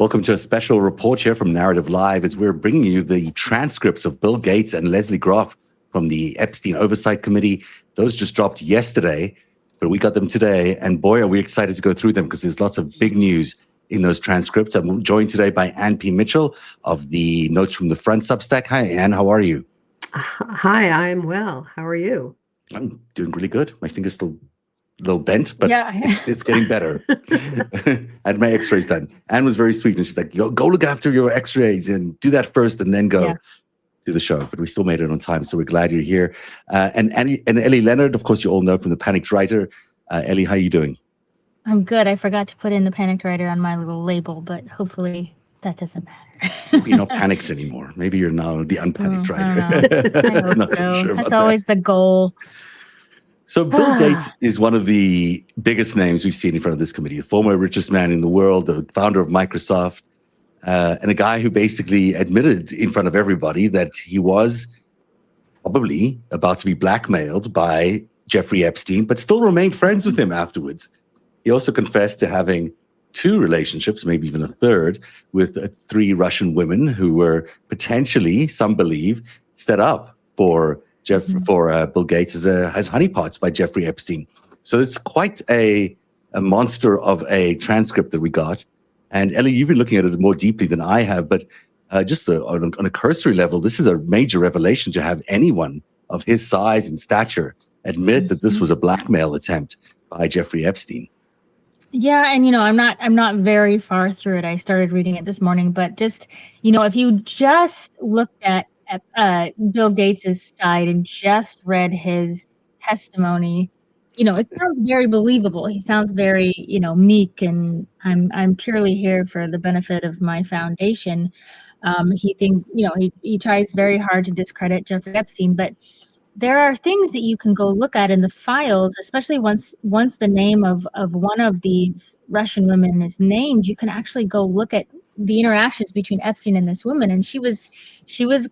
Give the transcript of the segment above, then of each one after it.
Welcome to a special report here from Narativ Live as we're bringing you the transcripts of Bill Gates and Lesley Groff from the Epstein Oversight Committee. Those just dropped yesterday, but we got them today. And boy, are we excited to go through them because there's lots of big news in those transcripts. I'm joined today by Ann P. Mitchell of the Notes from the Front Substack. Hi, Ann. How are you? Hi, I'm well. How are you? I'm doing really good. My finger's still a little bent, but yeah. it's getting better. I had my x-rays done. Anne was very sweet, and she's like, go look after your x-rays and do that first and then go do the show. But we still made it on time, so we're glad you're here. And Ellie Leonard, of course, you all know from The Panicked Writer. Ellie, how are you doing? I'm good. I forgot to put in The Panicked Writer on my little label, but hopefully that doesn't matter. Maybe you're not panicked anymore. Maybe you're now the unpanicked writer. I hope so. That's always the goal. So Bill Gates is one of the biggest names we've seen in front of this committee, the former richest man in the world, the founder of Microsoft, and a guy who basically admitted in front of everybody that he was probably about to be blackmailed by Jeffrey Epstein, but still remained friends with him afterwards. He also confessed to having 2 relationships, maybe even a third, with 3 Russian women who were potentially, some believe, set up for Bill Gates as honeypots by Jeffrey Epstein. So it's quite a monster of a transcript that we got. And Ellie, you've been looking at it more deeply than I have, but just on a cursory level, this is a major revelation to have anyone of his size and stature admit that this was a blackmail attempt by Jeffrey Epstein. Yeah, and I'm not very far through it. I started reading it this morning, but just, if you just looked at Bill Gates' side and just read his testimony, it sounds very believable. He sounds very, meek, and I'm purely here for the benefit of my foundation. He tries very hard to discredit Jeffrey Epstein, but there are things that you can go look at in the files, especially once the name of one of these Russian women is named. You can actually go look at the interactions between Epstein and this woman, and she was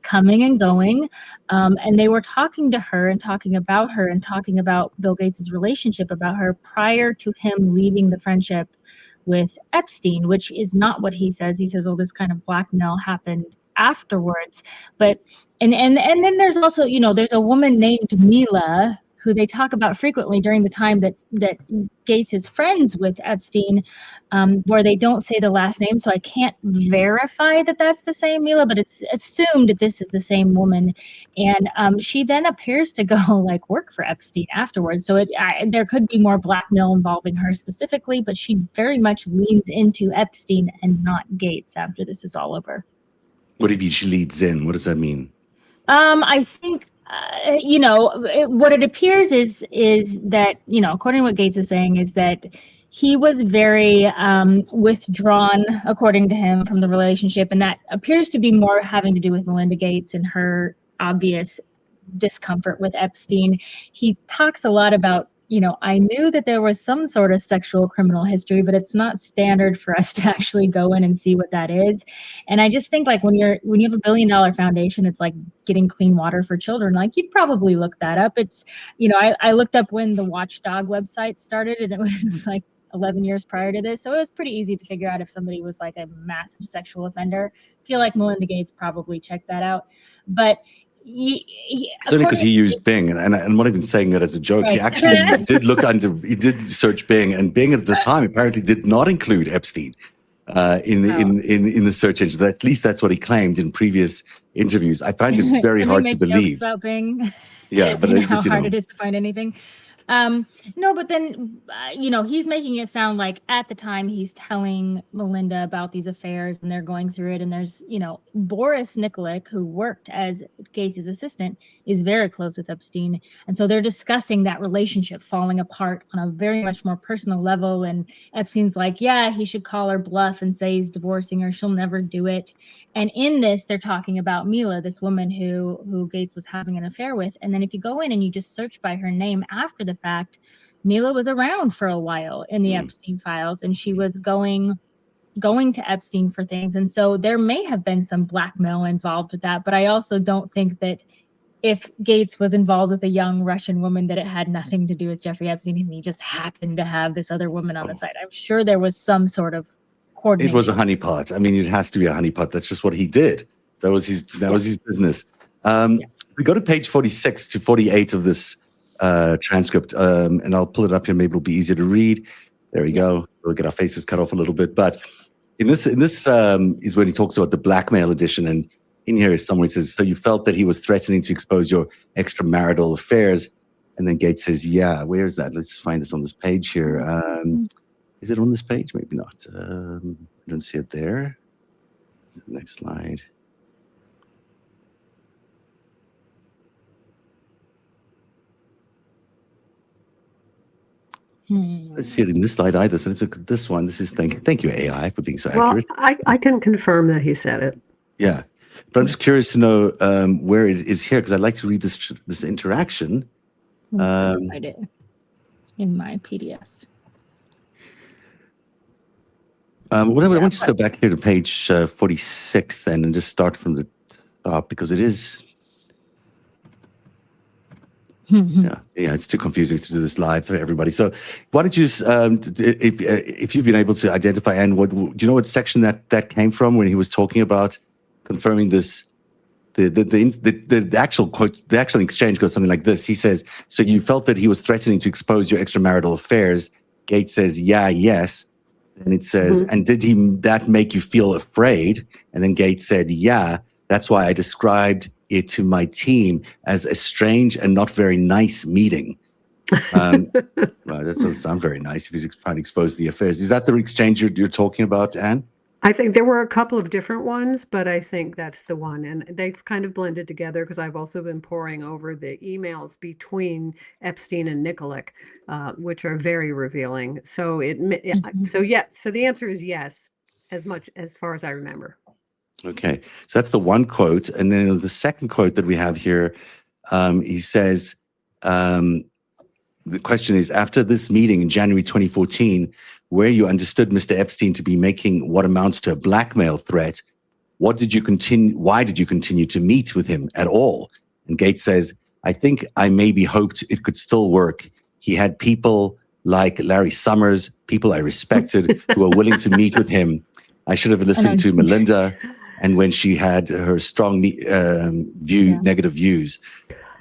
coming and going, and they were talking to her and talking about her and talking about Bill Gates's relationship about her prior to him leaving the friendship with Epstein, which is not what he says. He says, "Oh, this kind of blackmail happened afterwards." But and then there's also, there's a woman named Mila who they talk about frequently during the time that Gates is friends with Epstein, where they don't say the last name, so I can't verify that that's the same Mila, but it's assumed that this is the same woman. And she then appears to go work for Epstein afterwards. So there could be more blackmail involving her specifically, but she very much leans into Epstein and not Gates after this is all over. What do you mean she leads in? What does that mean? I think, what it appears is that, according to what Gates is saying, is that he was very withdrawn, according to him, from the relationship. And that appears to be more having to do with Melinda Gates and her obvious discomfort with Epstein. He talks a lot about, I knew that there was some sort of sexual criminal history, but it's not standard for us to actually go in and see what that is. And I just think when you have $1 billion foundation, it's like getting clean water for children. You'd probably look that up. It's, I looked up when the Watchdog website started, and it was 11 years prior to this. So it was pretty easy to figure out if somebody was a massive sexual offender. I feel like Melinda Gates probably checked that out. But it's only because he used Bing, and I'm not even saying that as a joke. Right. He actually he did search Bing, and Bing at the time apparently did not include Epstein in the search engine. At least that's what he claimed in previes interviews. I find it very hard to believe. About Bing. Yeah, but how hard it is to find anything. No, but then, he's making it sound like at the time he's telling Melinda about these affairs and they're going through it. And there's, Boris Nikolic, who worked as Gates' assistant, is very close with Epstein. And so they're discussing that relationship falling apart on a very much more personal level. And Epstein's like, yeah, he should call her bluff and say he's divorcing her. She'll never do it. And in this, they're talking about Mila, this woman who Gates was having an affair with. And then if you go in and you just search by her name after the fact, Mila was around for a while in the Epstein files, and she was going to Epstein for things. And so there may have been some blackmail involved with that. But I also don't think that if Gates was involved with a young Russian woman, that it had nothing to do with Jeffrey Epstein and he just happened to have this other woman on the side. I'm sure there was some sort of coordination. It was a honeypot. I mean, it has to be a honeypot. That's just what he did. That was his business. We go to page 46 to 48 of this transcript, and I'll pull it up here. Maybe it'll be easier to read. There we go. We'll get our faces cut off a little bit. But in this is when he talks about the blackmail edition. And in here is somewhere he says, so you felt that he was threatening to expose your extramarital affairs. And then Gates says, yeah, where is that? Let's find this on this page here. Is it on this page? Maybe not. I don't see it there. Next slide. Let's see it in this slide either. So let's look at this one. This is thank you, AI, for being so accurate. I can confirm that he said it. Yeah. But I'm just curious to know where it is here, because I'd like to read this interaction. I did in my PDF. I want you to go back here to page 46 then, and just start from the top, because it is. Yeah, it's too confusing to do this live for everybody. So why don't you, if you've been able to identify, and do you know what section that came from when he was talking about confirming this? The actual quote, the actual exchange goes something like this. He says, so you felt that he was threatening to expose your extramarital affairs. Gates says, yeah, yes. And it says, and did that make you feel afraid? And then Gates said, yeah, that's why I described it to my team as a strange and not very nice meeting. Well, that doesn't sound very nice if he's trying to expose the affairs. Is that the exchange you're talking about, Anne? I think there were a couple of different ones, but I think that's the one. And they've kind of blended together, because I've also been poring over the emails between Epstein and Nikolic, which are very revealing. So so the answer is yes, as far as I remember. Okay, so that's the one quote. And then the second quote that we have here, he says, the question is, after this meeting in January 2014, where you understood Mr. Epstein to be making what amounts to a blackmail threat, why did you continue to meet with him at all? And Gates says, I think I maybe hoped it could still work. He had people like Larry Summers, people I respected, who were willing to meet with him. I should have listened to Melinda, and when she had her strong negative views.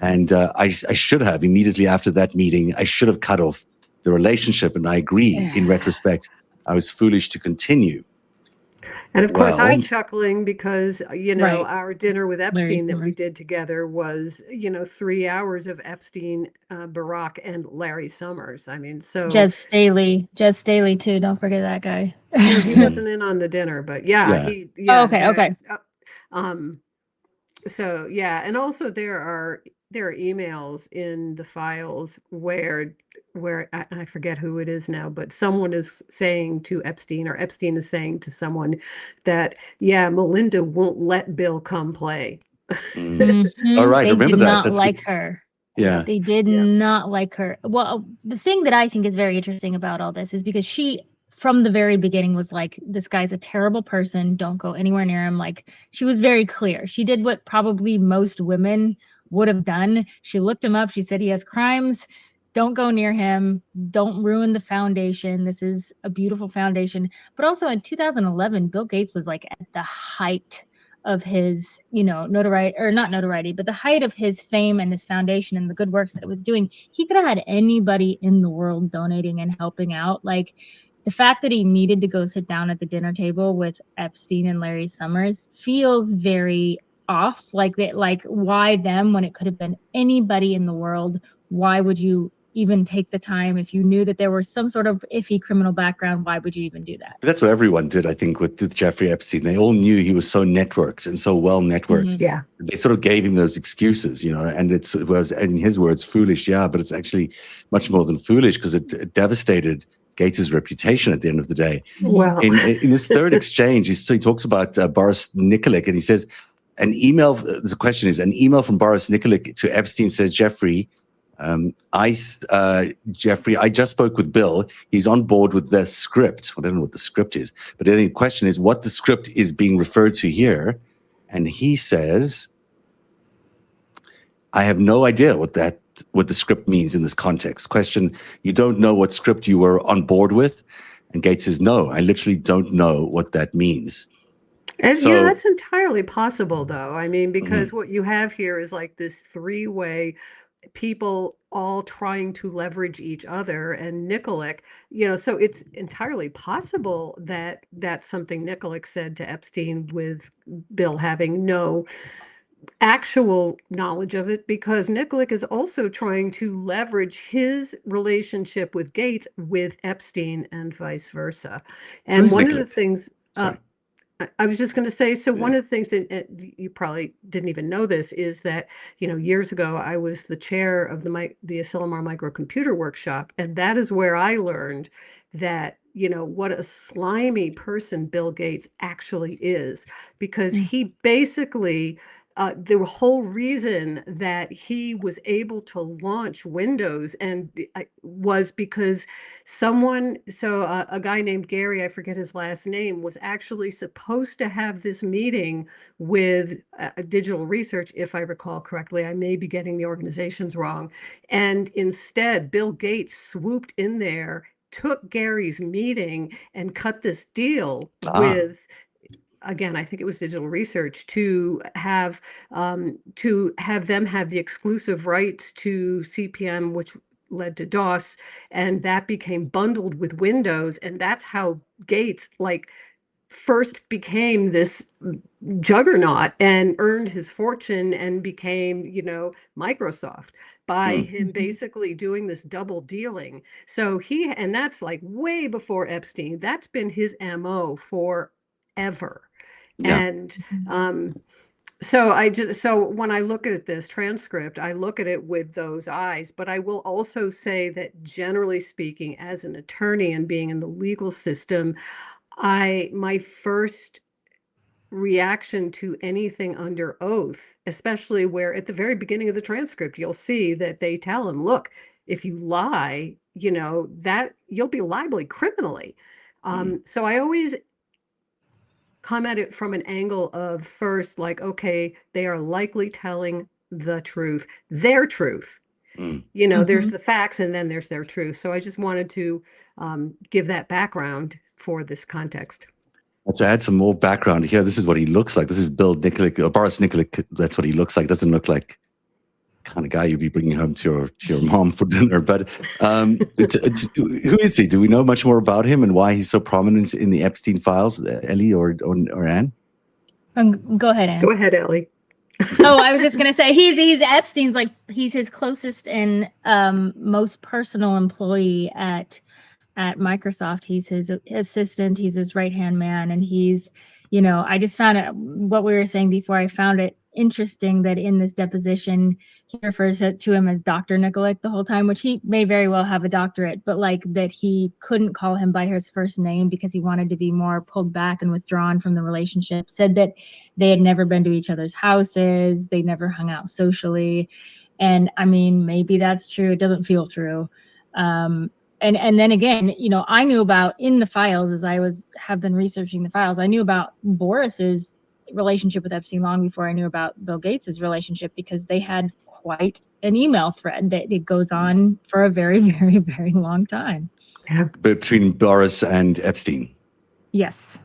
And I should have, immediately after that meeting, I should have cut off the relationship. And I agree, in retrospect, I was foolish to continue. And of course, I'm chuckling because, our dinner with Epstein that we did together was, 3 hours of Epstein, Barack, and Larry Summers. I mean, so. Jez Staley too. Don't forget that guy. He wasn't in on the dinner, but okay. So yeah, and also there are emails in the files where I forget who it is now, but someone is saying to Epstein, or Epstein is saying to someone that, Melinda won't let Bill come play. All right, they remember did that. Not That's like good. her. Yeah, they did not like her. Well, the thing that I think is very interesting about all this is because she, from the very beginning, was like, this guy's a terrible person. Don't go anywhere near him. Like, she was very clear. She did what probably most women would have done. She looked him up. She said he has crimes. Don't go near him. Don't ruin the foundation. This is a beautiful foundation. But also in 2011, Bill Gates was like at the height of his, notoriety, or not notoriety, but the height of his fame and his foundation and the good works that it was doing. He could have had anybody in the world donating and helping out. Like, the fact that he needed to go sit down at the dinner table with Epstein and Larry Summers feels very off. Like, why them when it could have been anybody in the world? Why would you even take the time if you knew that there was some sort of iffy criminal background? Why would you even do that? That's what everyone did, I think, with Jeffrey Epstein. They all knew he was so networked and so well networked. Yeah, they sort of gave him those excuses, and it was, in his words, foolish. Yeah, but it's actually much more than foolish, because it devastated Gates's reputation at the end of the day. Wow. In this third exchange, he talks about Boris Nikolic, and he says, the question is, an email from Boris Nikolic to Epstein says, Jeffrey, I just spoke with Bill. He's on board with the script. I don't know what the script is, but then the question is what the script is being referred to here. And he says, I have no idea what the script means in this context. Question, you don't know what script you were on board with? And Gates says, no, I literally don't know what that means. And So, that's entirely possible, though. I mean, because mhm, what you have here is like this three-way people all trying to leverage each other. And Nikolic, so it's entirely possible that that's something Nikolic said to Epstein, with Bill having no actual knowledge of it, because Nikolic is also trying to leverage his relationship with Gates with Epstein and vice versa. And who's one of the Nicolette? things, Sorry. I was just going to say, so Yeah. one of the things that you probably didn't even know this is that, years ago, I was the chair of the Asilomar Microcomputer Workshop, and that is where I learned that, what a slimy person Bill Gates actually is, because Mm. he basically, the whole reason that he was able to launch Windows was because a guy named Gary, I forget his last name, was actually supposed to have this meeting with Digital Research, if I recall correctly. I may be getting the organizations wrong. And instead, Bill Gates swooped in there, took Gary's meeting, and cut this deal Ah, with, again, I think it was Digital Research, to have them have the exclusive rights to CPM, which led to DOS, and that became bundled with Windows, and that's how Gates first became this juggernaut and earned his fortune and became, Microsoft, by hmm, him basically doing this double dealing. And that's like way before Epstein. That's been his MO forever. yeah. And so when I look at this transcript, I look at it with those eyes, but I will also say that, generally speaking, as an attorney and being in the legal system, my first reaction to anything under oath, especially where at the very beginning of the transcript, you'll see that they tell him, look, if you lie, that you'll be liable criminally. Mm, So I always come at it from an angle of, first, like, okay, they are likely telling the truth, their truth. mm. There's the facts and then there's their truth. So I just wanted to give that background for this context. To add some more background here, this is what he looks like. This is Bill Nikolic, or Boris Nikolic. That's what he looks like. Doesn't look like the kind of guy you'd be bringing home to your mom for dinner. But who is he? Do we know much more about him and why he's so prominent in the Epstein files, Ellie or Anne? Go ahead, Anne. Go ahead, Ellie. Oh, I was just gonna say he's Epstein's, like, he's his closest and most personal employee at Microsoft. He's his assistant, he's his right-hand man, and he's, I just found it, what we were saying before, I found it interesting that in this deposition he refers to him as Dr. Nikolic the whole time, which he may very well have a doctorate, but like that he couldn't call him by his first name because he wanted to be more pulled back and withdrawn from the relationship. Said that they had never been to each other's houses, they never hung out socially. And I mean, maybe that's true, it doesn't feel true. And then again, I knew about, in the files, as I have been researching the files, I knew about Boris's relationship with Epstein long before I knew about Bill Gates's relationship, because they had quite an email thread that it goes on for a very, very, very long time. Yeah. Between Boris and Epstein. Yes.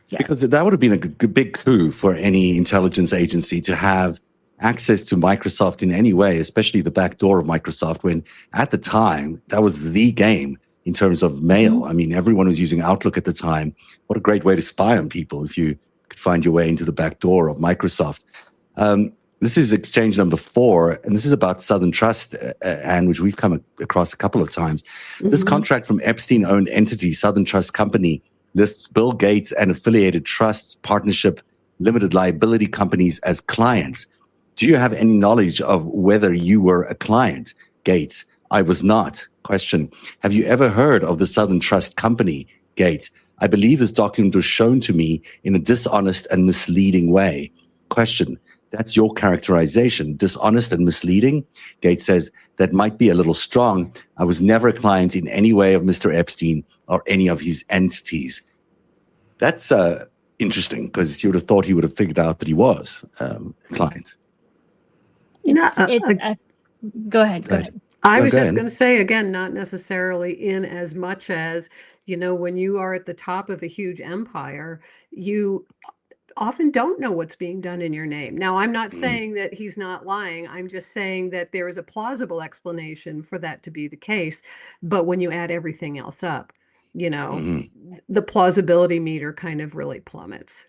Yeah. Because that would have been a big coup for any intelligence agency to have access to Microsoft in any way, especially the back door of Microsoft, when at the time that was the game in terms of mail. Mm-hmm. I mean, everyone was using Outlook at the time. What a great way to spy on people if you could find your way into the back door of Microsoft. This is exchange number 4, and this is about Southern Trust, and which we've come across a couple of times. Mm-hmm. This contract from Epstein-owned entity, Southern Trust Company, lists Bill Gates and affiliated trusts, partnership, limited liability companies as clients. Do you have any knowledge of whether you were a client? Gates: I was not. Question: have you ever heard of the Southern Trust Company? Gates: I believe this document was shown to me in a dishonest and misleading way. Question: that's your characterization, dishonest and misleading? Gates says, that might be a little strong. I was never a client in any way of Mr. Epstein or any of his entities. That's interesting, because you would have thought he would have figured out that he was a client. Go ahead. I Oh, was go just ahead. going to say again, not necessarily in as much as, when you are at the top of a huge empire, you often don't know what's being done in your name. Now, I'm not Mhm. saying that he's not lying. I'm just saying that there is a plausible explanation for that to be the case. But when you add everything else up, you know, Mhm. the plausibility meter kind of really plummets.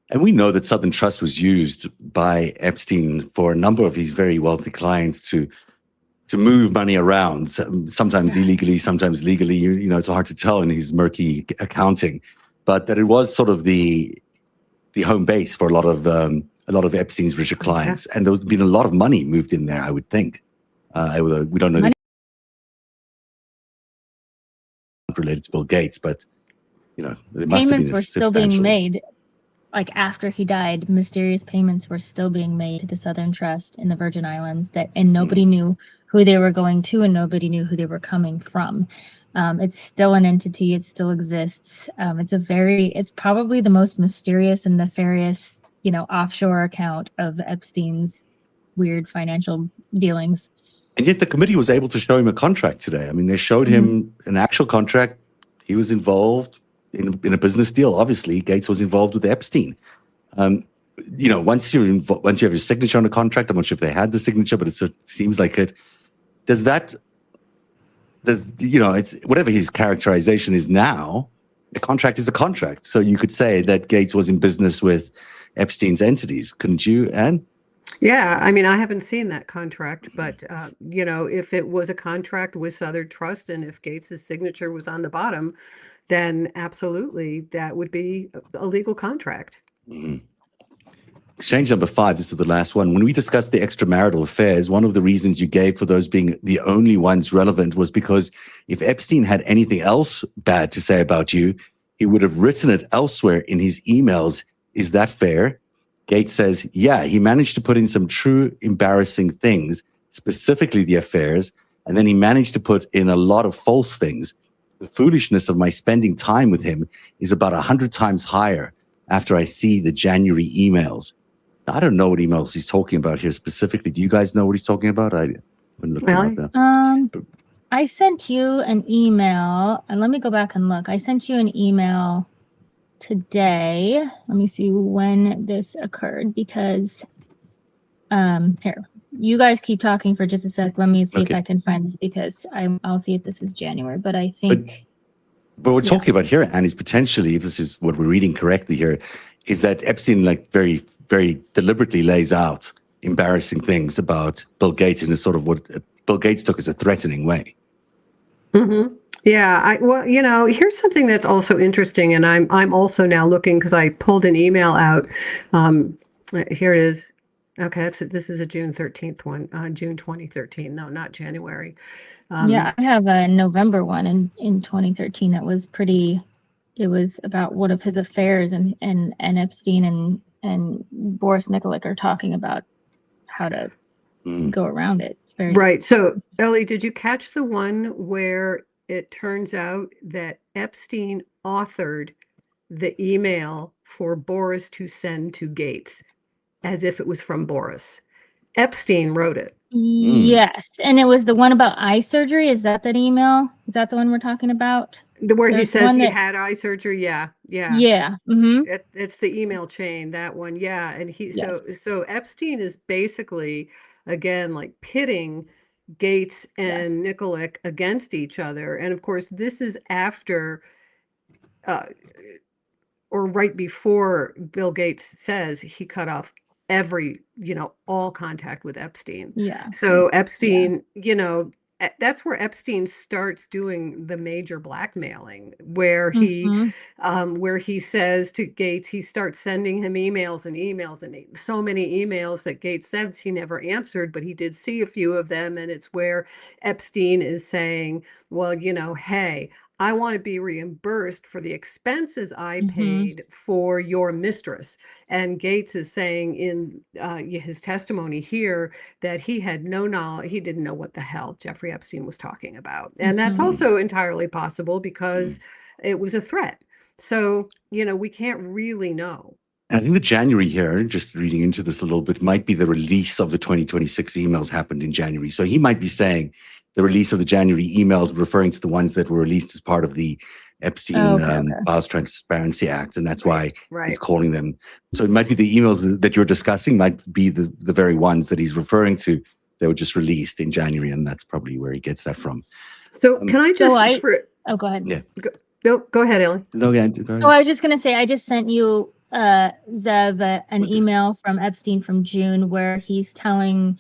And we know that Southern Trust was used by Epstein for a number of his very wealthy clients to move money around, sometimes illegally, sometimes legally. It's hard to tell in his murky accounting, but that it was sort of the home base for a lot of Epstein's richer Oh, yeah. clients, and there's been a lot of money moved in there, I would think. Although we don't know the related to Bill Gates, but there must have Payments been a were still being substantial. made. Like after he died, mysterious payments were still being made to the Southern Trust in the Virgin Islands and nobody knew who they were going to and nobody knew who they were coming from. It's still an entity. It still exists. It's probably the most mysterious and nefarious, offshore account of Epstein's weird financial dealings. And yet the committee was able to show him a contract today. I mean, they showed him an actual contract. He was involved in a business deal. Obviously, Gates was involved with Epstein. Once you have your signature on a contract, I'm not sure if they had the signature, but it seems like it. It's whatever his characterization is now, a contract is a contract. So you could say that Gates was in business with Epstein's entities, couldn't you, Anne? Yeah, I mean, I haven't seen that contract, but if it was a contract with Southern Trust and if Gates's signature was on the bottom, then absolutely that would be a legal contract. Mm-hmm. Exchange number 5, this is the last one. When we discussed the extramarital affairs, one of the reasons you gave for those being the only ones relevant was because if Epstein had anything else bad to say about you, he would have written it elsewhere in his emails. Is that fair? Gates says, yeah, he managed to put in some true embarrassing things, specifically the affairs, and then he managed to put in a lot of false things. The foolishness of my spending time with him is about 100 times higher after I see the January emails. I don't know what emails he's talking about here specifically. Do you guys know what he's talking about? I haven't looked them up there. I sent you an email, and let me go back and look. I sent you an email today. Let me see when this occurred because here, you guys keep talking for just a sec. Let me see if I can find this because I'll see if this is January, but I think. But what we're talking about here, and is potentially, if this is what we're reading correctly here, is that Epstein very, very deliberately lays out embarrassing things about Bill Gates in a sort of what Bill Gates took as a threatening way. Mm-hmm. Yeah, here's something that's also interesting, and I'm also now looking because I pulled an email out. Here it is. Okay, this is a June 13th one, June 2013. No, not January. Yeah, I have a November one in 2013 that was pretty. It was about one of his affairs, and Epstein and Boris Nikolic are talking about how to go around it. It's very right. So, Ellie, did you catch the one where it turns out that Epstein authored the email for Boris to send to Gates as if it was from Boris? Epstein wrote it. Yes, and it was the one about eye surgery. Is that email? Is that the one we're talking about? Where he says he had eye surgery? Yeah. Mm-hmm. It's the email chain, that one. Yeah, and so Epstein is basically, again, like pitting Gates and Nikolic against each other. And of course, this is after or right before Bill Gates says he cut off all contact with Epstein. Yeah. So Epstein, that's where Epstein starts doing the major blackmailing, where he says to Gates, he starts sending him emails and so many emails that Gates says he never answered, but he did see a few of them. And it's where Epstein is saying, well, hey, I want to be reimbursed for the expenses I paid for your mistress. And Gates is saying in his testimony here that he had no knowledge, he didn't know what the hell Jeffrey Epstein was talking about. And that's also entirely possible because it was a threat. So, we can't really know. And I think the January here, just reading into this a little bit, might be the release of the 2026 emails happened in January. So he might be saying the release of the January emails referring to the ones that were released as part of the Epstein Files Transparency Act, and that's why he's calling them. So it might be the emails that you're discussing might be the very ones that he's referring to that were just released in January, and that's probably where he gets that from. So can I just... go ahead. Yeah. Go ahead, Ellie. No, go ahead. Oh, I was just going to say, I just sent you, Zev, an email from Epstein from June where he's telling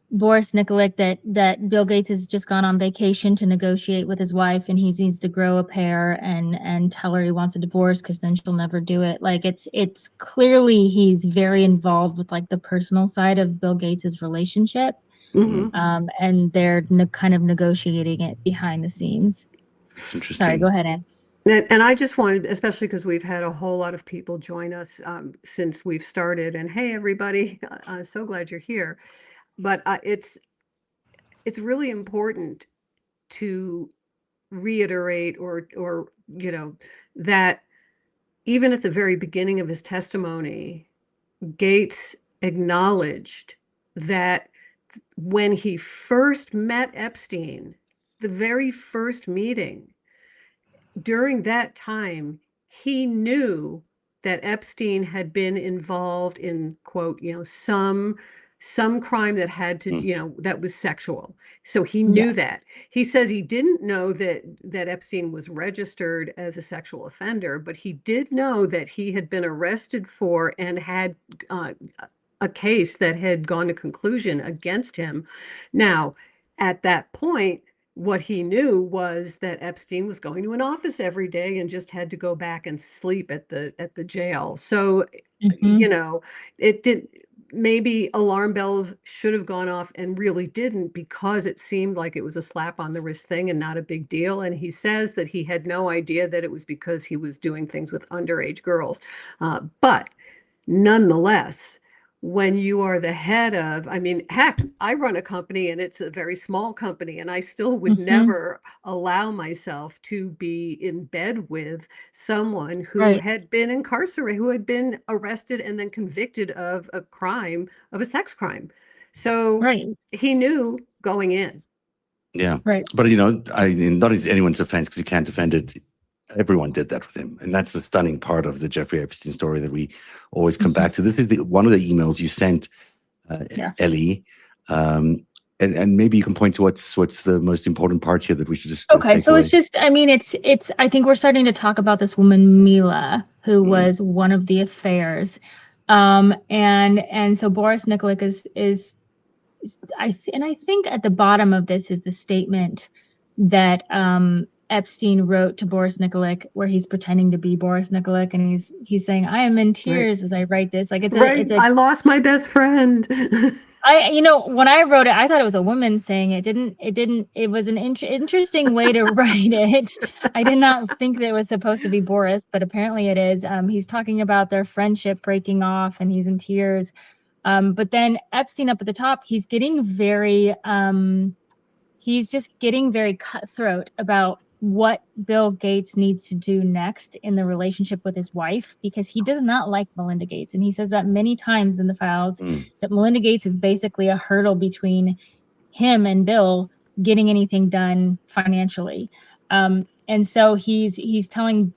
Boris Nikolic that Bill Gates has just gone on vacation to negotiate with his wife, and he needs to grow a pair and tell her he wants a divorce because then she'll never do it. Like it's clearly he's very involved with like the personal side of Bill Gates's relationship, and they're kind of negotiating it behind the scenes. That's interesting. Sorry, go ahead, Anne. And I just wanted, especially because we've had a whole lot of people join us since we've started, and hey, everybody, so glad you're here. But it's really important to reiterate or that even at the very beginning of his testimony, Gates acknowledged that when he first met Epstein, the very first meeting, during that time, he knew that Epstein had been involved in, quote, some crime that had to, that was sexual. So he knew that. He says he didn't know that Epstein was registered as a sexual offender, but he did know that he had been arrested for and had a case that had gone to conclusion against him. Now, at that point, what he knew was that Epstein was going to an office every day and just had to go back and sleep at the jail. So, it did. Maybe alarm bells should have gone off and really didn't, because it seemed like it was a slap on the wrist thing and not a big deal. And he says that he had no idea that it was because he was doing things with underage girls. But nonetheless, when you are the head of, heck, I run a company and it's a very small company, and I still would never allow myself to be in bed with someone who had been incarcerated, who had been arrested and then convicted of a crime, of a sex crime. So he knew going in. Yeah. Right. But, not in anyone's offense, because you can't defend it. Everyone did that with him. And that's the stunning part of the Jeffrey Epstein story that we always come back to. This is one of the emails you sent, Ellie. And maybe you can point to what's the most important part here that we should just Okay, so away. it's just, it's I think we're starting to talk about this woman, Mila, who was one of the affairs. And so Boris Nikolic is I think at the bottom of this is the statement that Epstein wrote to Boris Nikolic, where he's pretending to be Boris Nikolic, and he's saying, "I am in tears as I write this." Like I lost my best friend. When I wrote it, I thought it was a woman saying it. It was an interesting way to write it. I did not think that it was supposed to be Boris, but apparently it is. He's talking about their friendship breaking off, and he's in tears. But then Epstein up at the top, he's getting very, he's just getting very cutthroat about what Bill Gates needs to do next in the relationship with his wife, because he does not like Melinda Gates. And he says that many times in the files, that Melinda Gates is basically a hurdle between him and Bill getting anything done financially. And so he's telling,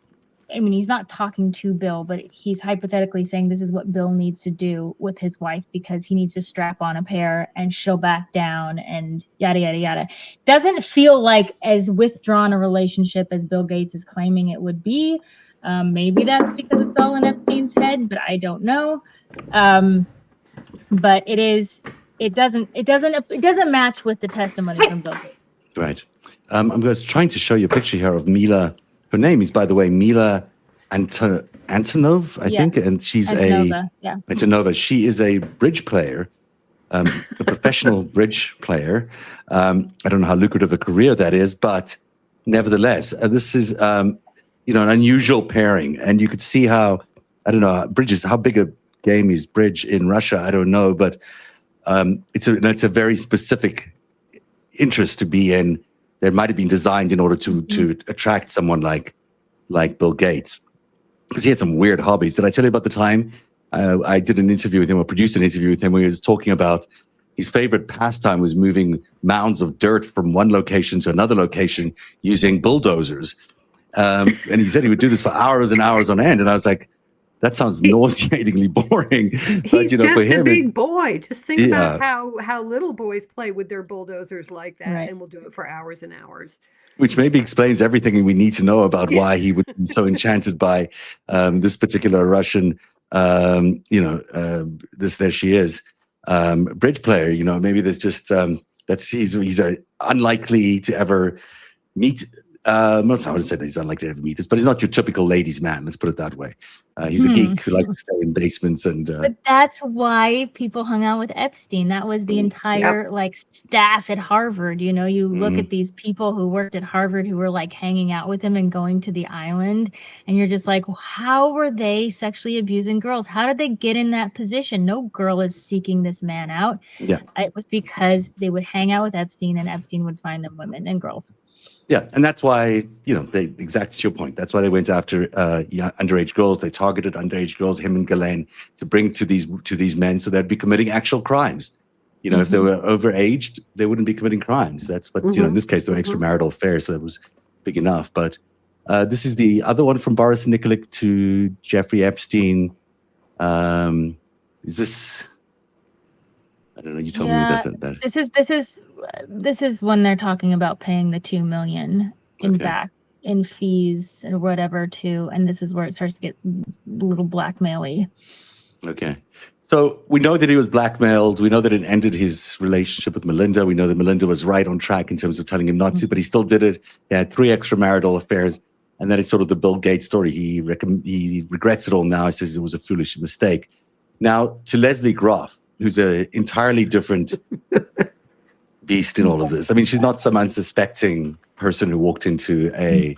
he's not talking to Bill, but he's hypothetically saying this is what Bill needs to do with his wife, because he needs to strap on a pair and she'll back down and yada, yada, yada. Doesn't feel like as withdrawn a relationship as Bill Gates is claiming it would be. Maybe that's because it's all in Epstein's head, but I don't know. But it doesn't match with the testimony from Bill Gates. Right. I'm trying to show you a picture here of Mila. Her name is, by the way, Mila Antonov, I think, and she's Antonova. She is a bridge player, a professional bridge player. I don't know how lucrative a career that is, but nevertheless, this is an unusual pairing, and you could see how, I don't know, how big a game is bridge in Russia. I don't know, but it's a very specific interest to be in. That might have been designed in order to attract someone like Bill Gates, because he had some weird hobbies. Did I tell you about the time I did an interview with him, or produced an interview with him, where he was talking about his favorite pastime was moving mounds of dirt from one location to another location using bulldozers. And he said he would do this for hours and hours on end. And I was like, that sounds nauseatingly boring. But, He's just for him, a big boy. Just think Yeah. about how little boys play with their bulldozers like that, Right. and will do it for hours and hours. which maybe explains everything we need to know about why he would be so enchanted by this particular Russian, there she is, bridge player. Maybe there's just he's unlikely to ever meet. I'm not going to say that he's unlikely to ever meet this, but he's not your typical ladies' man. Let's put it that way. He's a geek who likes to stay in basements and. But that's why people hung out with Epstein. That was the entire staff at Harvard. You look at these people who worked at Harvard who were hanging out with him and going to the island, and you're just like, how were they sexually abusing girls? How did they get in that position? No girl is seeking this man out. Yeah, it was because they would hang out with Epstein, and Epstein would find them women and girls. Yeah, and that's why, exactly to your point, that's why they went after underage girls. They targeted underage girls, him and Ghislaine, to bring to these men so they'd be committing actual crimes. If they were overaged, they wouldn't be committing crimes. That's what, in this case, they were extramarital affairs, so that was big enough. But this is the other one from Boris Nikolic to Jeffrey Epstein. Is this... I don't know. You told me that. This is when they're talking about paying the $2 million in fees or whatever and this is where it starts to get a little blackmail-y. Okay. So we know that he was blackmailed. We know that it ended his relationship with Melinda. We know that Melinda was right on track in terms of telling him not to, but he still did it. He had 3 extramarital affairs. And then it's sort of the Bill Gates story. He regrets it all now. He says it was a foolish mistake. Now, to Lesley Groff, who's an entirely different beast in all of this. I mean, she's not some unsuspecting person who walked into a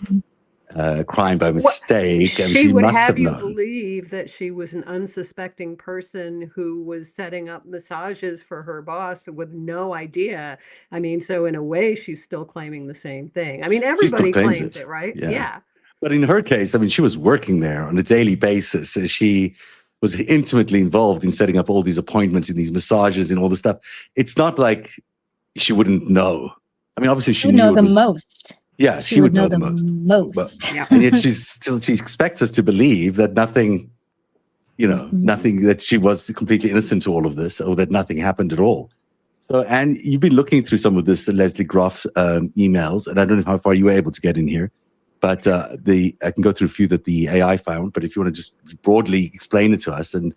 crime by mistake, and she would must have you known. believe that she was an unsuspecting person who was setting up massages for her boss with no idea. I mean, so in a way, she's still claiming the same thing. I mean, everybody claims it, right? Yeah. But in her case, I mean, she was working there on a daily basis, and she was intimately involved in setting up all these appointments and these massages and all this stuff. It's not like she wouldn't know. I mean, obviously she would know the most. Yeah, she would know the most. But, and yet she expects us to believe that nothing, nothing, that she was completely innocent to all of this, or that nothing happened at all. So, and you've been looking through some of this Lesley Groff emails, and I don't know how far you were able to get in here. But I can go through a few that the AI found. But if you want to just broadly explain it to us, and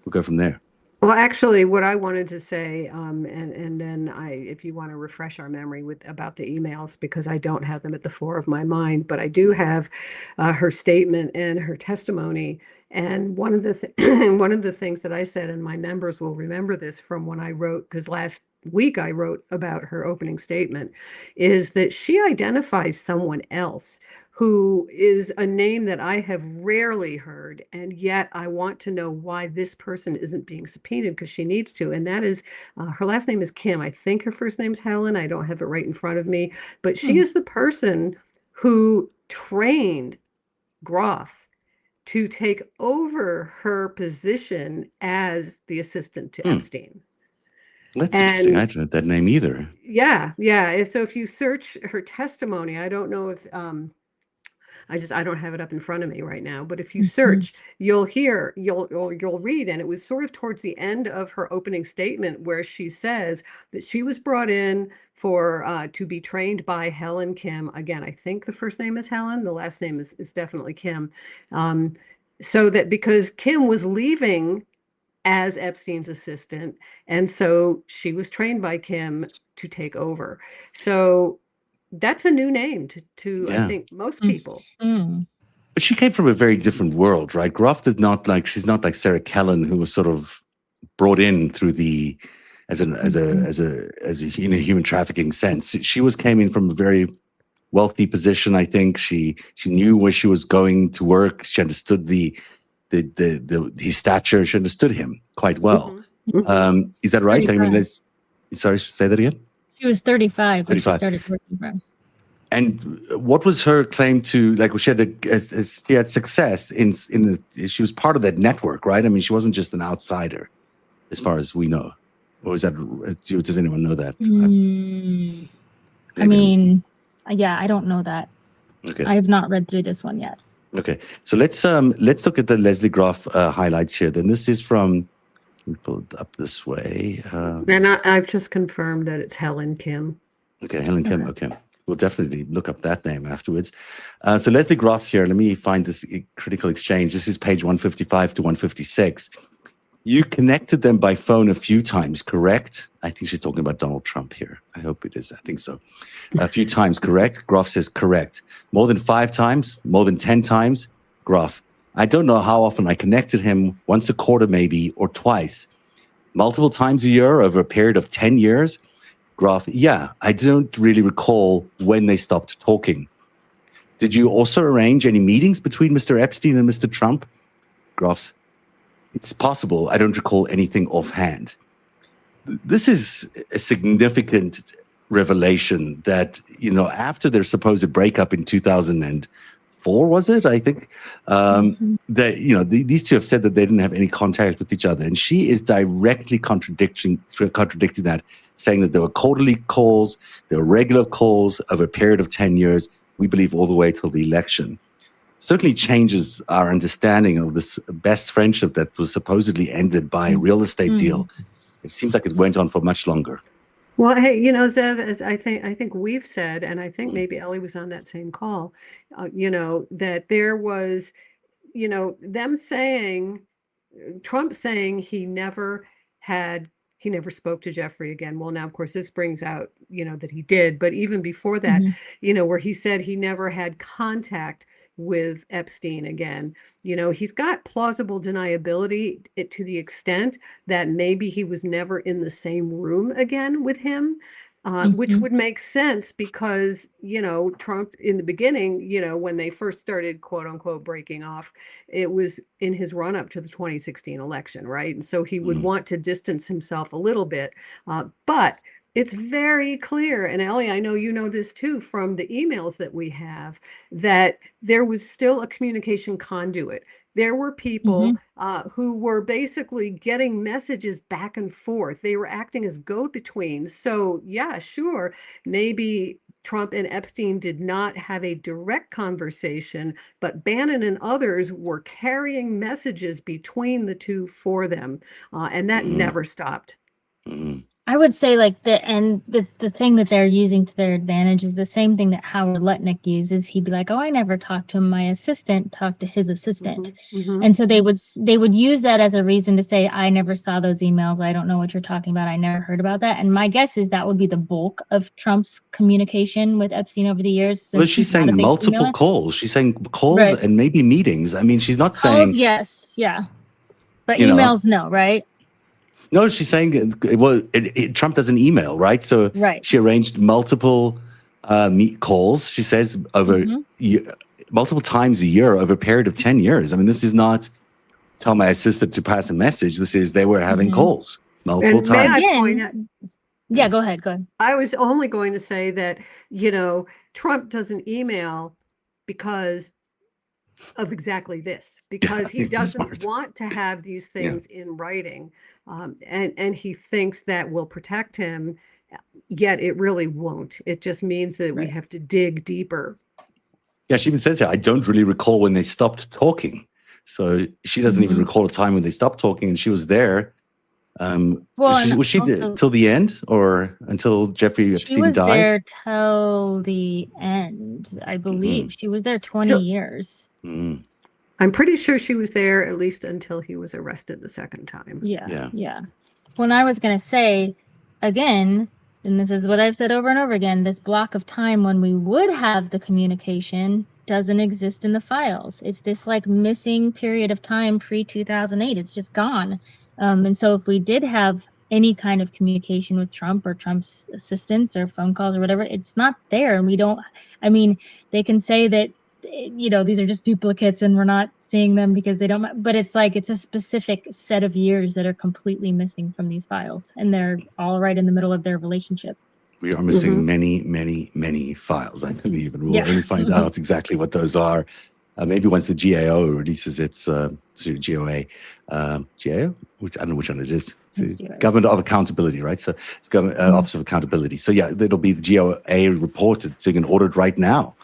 we'll go from there. Well, actually, what I wanted to say, and then if you want to refresh our memory about the emails, because I don't have them at the fore of my mind, but I do have her statement and her testimony. And one of the things that I said, and my members will remember this from when I wrote, because last week I wrote about her opening statement, is that she identifies someone else who is a name that I have rarely heard, and yet I want to know why this person isn't being subpoenaed, because she needs to, and that is, her last name is Kim. I think her first name's Helen. I don't have it right in front of me, but she is the person who trained Groff to take over her position as the assistant to Epstein. That's interesting. I don't know that name either. Yeah. So if you search her testimony, I don't know if I don't have it up in front of me right now, but if you search, you'll read, and it was sort of towards the end of her opening statement where she says that she was brought in to be trained by Helen Kim. Again, I think the first name is Helen, the last name is definitely Kim. So that because Kim was leaving as Epstein's assistant, and so she was trained by Kim to take over. So that's a new name to I think most people. But she came from a very different world, right? Groff she's not like Sarah Kellen, who was sort of brought in through as a human trafficking sense. She came in from a very wealthy position. I think she knew where she was going to work. She understood his stature. She understood him quite well. Is that right? 35. I mean, sorry, say that again. She was 35 when she started working for him. And what was her claim to, she had success she was part of that network, right? I mean, she wasn't just an outsider, as far as we know. Or is that, does anyone know that? I mean, yeah, I don't know that. Okay. I have not read through this one yet. Okay. So let's look at the Lesley Groff highlights here. Then this is from, let me pull it up this way. And I've just confirmed that it's Helen Kim. Okay, Helen Kim. Okay. We'll definitely look up that name afterwards. So Lesley Groff here, let me find this critical exchange. This is page 155 to 156. You connected them by phone a few times, correct? I think she's talking about Donald Trump here. I hope it is. I think so. A few times, correct? Groff says correct. More than 5 times? More than 10 times? Groff, I don't know how often I connected him, once a quarter maybe, or twice. Multiple times a year over a period of 10 years? Groff, yeah, I don't really recall when they stopped talking. Did you also arrange any meetings between Mr. Epstein and Mr. Trump? Groff's, it's possible. I don't recall anything offhand. This is a significant revelation that, after their supposed breakup in 2004, was it? I think that, these two have said that they didn't have any contact with each other. And she is directly contradicting that, saying that there were quarterly calls, there were regular calls over a period of 10 years, we believe all the way till the election. Certainly changes our understanding of this best friendship that was supposedly ended by a real estate deal. It seems like it went on for much longer. Well, hey, Zev, as I think we've said, and I think maybe Ellie was on that same call, that there was, them saying, Trump saying he never spoke to Jeffrey again. Well, now, of course, this brings out, that he did. But even before that, where he said he never had contact with Epstein again, he's got plausible deniability to the extent that maybe he was never in the same room again with him. Which would make sense because, Trump in the beginning, when they first started, quote unquote, breaking off, it was in his run up to the 2016 election, right? And so he would want to distance himself a little bit. But it's very clear, and Ellie, I know you know this too from the emails that we have, that there was still a communication conduit. There were people who were basically getting messages back and forth. They were acting as go-betweens. So yeah, sure, maybe Trump and Epstein did not have a direct conversation, but Bannon and others were carrying messages between the two for them. And that never stopped. I would say the thing that they're using to their advantage is the same thing that Howard Lutnick uses. He'd be like, "Oh, I never talked to him. My assistant talked to his assistant," and so they would use that as a reason to say, "I never saw those emails. I don't know what you're talking about. I never heard about that." And my guess is that would be the bulk of Trump's communication with Epstein over the years. Well, she's saying multiple calls. She's saying calls and maybe meetings. I mean, she's not saying yes, yeah, but emails, no, right? No, she's saying Trump doesn't email, right? So she arranged multiple calls, she says, over multiple times a year over a period of 10 years. I mean, this is not tell my assistant to pass a message. This is they were having calls multiple times. Yeah, go ahead. I was only going to say that, Trump doesn't email because of exactly this, because he doesn't want to have these things in writing. And he thinks that will protect him, yet it really won't. It just means that we have to dig deeper. Yeah, she even says here, I don't really recall when they stopped talking. So she doesn't even recall a time when they stopped talking, and she was there. Was she there till the end, or until Jeffrey Epstein died? She was there till the end, I believe. She was there 20 years. I'm pretty sure she was there at least until he was arrested the second time. Yeah. When I was going to say, again, and this is what I've said over and over again, this block of time when we would have the communication doesn't exist in the files. It's this missing period of time pre-2008. It's just gone. And so if we did have any kind of communication with Trump or Trump's assistants or phone calls or whatever, it's not there. And they can say that, these are just duplicates and we're not seeing them because they don't, but it's a specific set of years that are completely missing from these files, and they're all right in the middle of their relationship. We are missing many, many, many files, I believe, and we'll only find out exactly what those are. Maybe once the GAO releases its GOA, GAO, which I don't know which one it is. Government of Accountability, right? So it's Government Office of Accountability. So yeah, it'll be the GOA reported, so you can order it right now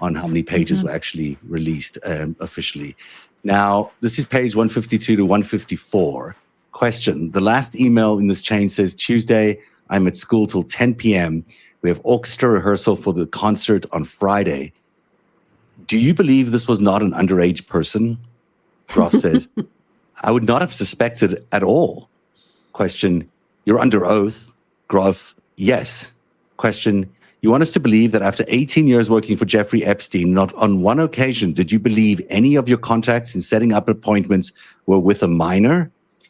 on how many pages were actually released officially. Now, this is page 152 to 154. Question: the last email in this chain says, Tuesday, I'm at school till 10 p.m. We have orchestra rehearsal for the concert on Friday. Do you believe this was not an underage person? Groff says, I would not have suspected at all. Question: you're under oath. Groff: yes. Question: you want us to believe that after 18 years working for Jeffrey Epstein, not on one occasion did you believe any of your contacts in setting up appointments were with a minor?